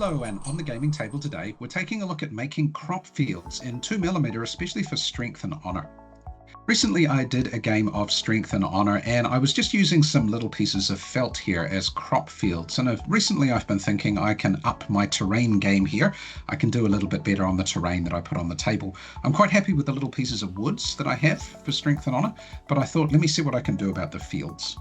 Hello, and on the gaming table today, we're taking a look at making crop fields in 2mm, especially for Strength and Honor. Recently, I did a game of Strength and Honor, and I was just using some little pieces of felt here as crop fields. And recently I've been thinking I can up my terrain game here. I can do a little bit better on the terrain that I put on the table. I'm quite happy with the little pieces of woods that I have for Strength and Honor, but I thought, let me see what I can do about the fields.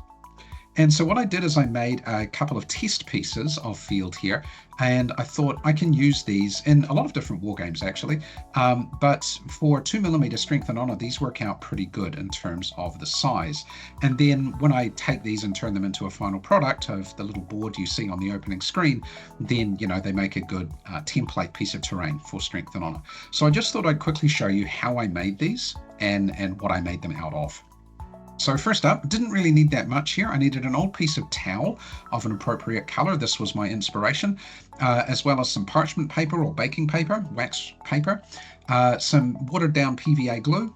And so what I did is I made a couple of test pieces of field here, and I thought I can use these in a lot of different war games actually, but for 2mm Strength and Honor, these work out pretty good in terms of the size. And then when I take these and turn them into a final product of the little board you see on the opening screen, then they make a good template piece of terrain for Strength and Honor. So I just thought I'd quickly show you how I made these and what I made them out of. So first up, didn't really need that much here. I needed an old piece of towel of an appropriate color. This was my inspiration, as well as some parchment paper or baking paper, wax paper, some watered down PVA glue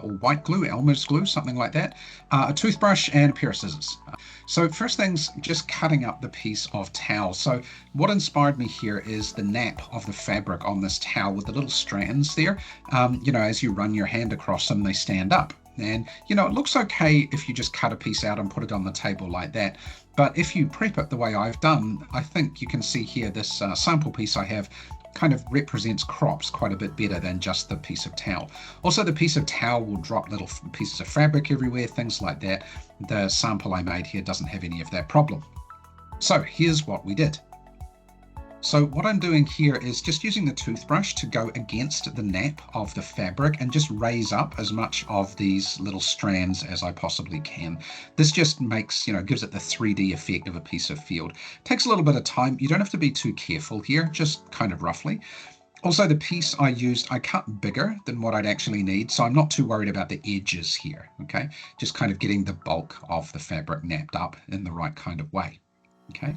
or white glue, Elmer's glue, something like that, a toothbrush and a pair of scissors. So first things, just cutting up the piece of towel. So what inspired me here is the nap of the fabric on this towel with the little strands there. As you run your hand across them, they stand up. And it looks okay if you just cut a piece out and put it on the table like that, but if you prep it the way I've done, I think you can see here this sample piece I have kind of represents crops quite a bit better than just the piece of towel. Also, the piece of towel will drop little pieces of fabric everywhere, things like that. The sample I made here doesn't have any of that problem. So here's what we did. So what I'm doing here is just using the toothbrush to go against the nap of the fabric and just raise up as much of these little strands as I possibly can. This just makes, gives it the 3D effect of a piece of field. Takes a little bit of time. You don't have to be too careful here, just kind of roughly. Also, the piece I used, I cut bigger than what I'd actually need, so I'm not too worried about the edges here, okay? Just kind of getting the bulk of the fabric napped up in the right kind of way, okay?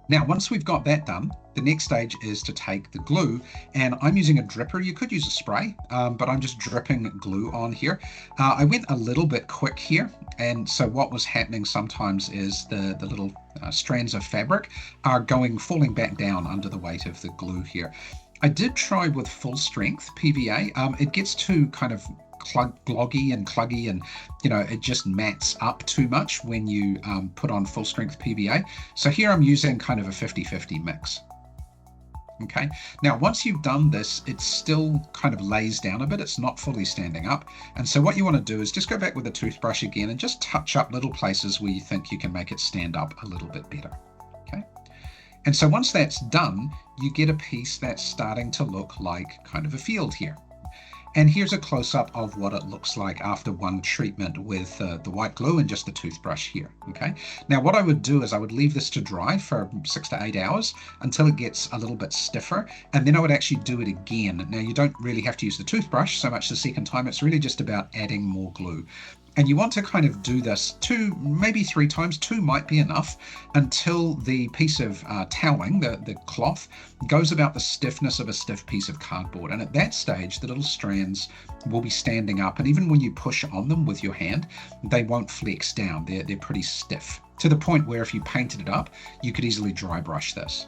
Now, once we've got that done, the next stage is to take the glue, and I'm using a dripper. You could use a spray, but I'm just dripping glue on here. I went a little bit quick here, and so what was happening sometimes is the little strands of fabric are falling back down under the weight of the glue here. I did try with full strength PVA. It gets too kind of gloggy and cluggy, and it just mats up too much when you put on full strength PVA. So here I'm using kind of a 50-50 mix. Okay, now once you've done this, it still kind of lays down a bit. It's not fully standing up. And so what you want to do is just go back with the toothbrush again and just touch up little places where you think you can make it stand up a little bit better. Okay, and so once that's done, you get a piece that's starting to look like kind of a field here. And here's a close-up of what it looks like after one treatment with the white glue and just the toothbrush here, okay? Now what I would do is I would leave this to dry for 6 to 8 hours until it gets a little bit stiffer, and then I would actually do it again. Now you don't really have to use the toothbrush so much the second time. It's really just about adding more glue. And you want to kind of do this 2, maybe 3 times, 2 might be enough, until the piece of toweling, the cloth, goes about the stiffness of a stiff piece of cardboard. And at that stage, the little strands will be standing up. And even when you push on them with your hand, they won't flex down. They're pretty stiff, to the point where if you painted it up, you could easily dry brush this.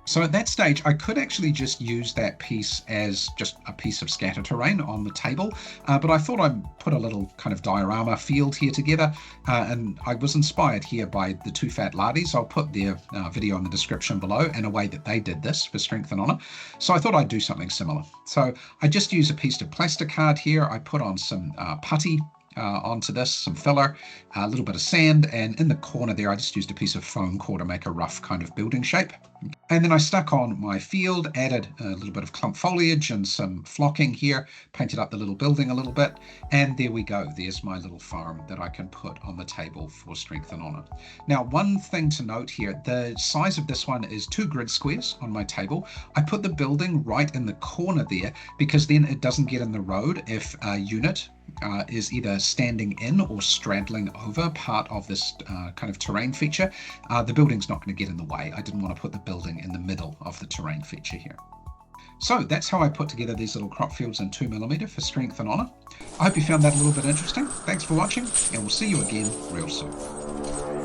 So at that stage, I could actually just use that piece as just a piece of scatter terrain on the table, but I thought I'd put a little kind of diorama field here together, and I was inspired here by the Two Fat Lardies. I'll put their video in the description below and a way that they did this for Strength and Honor. So I thought I'd do something similar. So I just use a piece of plasticard here. I put on some putty onto this, some filler, a little bit of sand, and in the corner there I just used a piece of foamcore to make a rough kind of building shape. And then I stuck on my field, added a little bit of clump foliage and some flocking here, painted up the little building a little bit, and there we go. There's my little farm that I can put on the table for Strength and Honor. Now, one thing to note here, the size of this one is 2 grid squares on my table. I put the building right in the corner there because then it doesn't get in the road if a unit is either standing in or straddling over part of this kind of terrain feature. The building's not going to get in the way. I didn't want to put the building in the middle of the terrain feature here. So that's how I put together these little crop fields in 2mm for Strength and Honor. I hope you found that a little bit interesting. Thanks for watching, and we'll see you again real soon.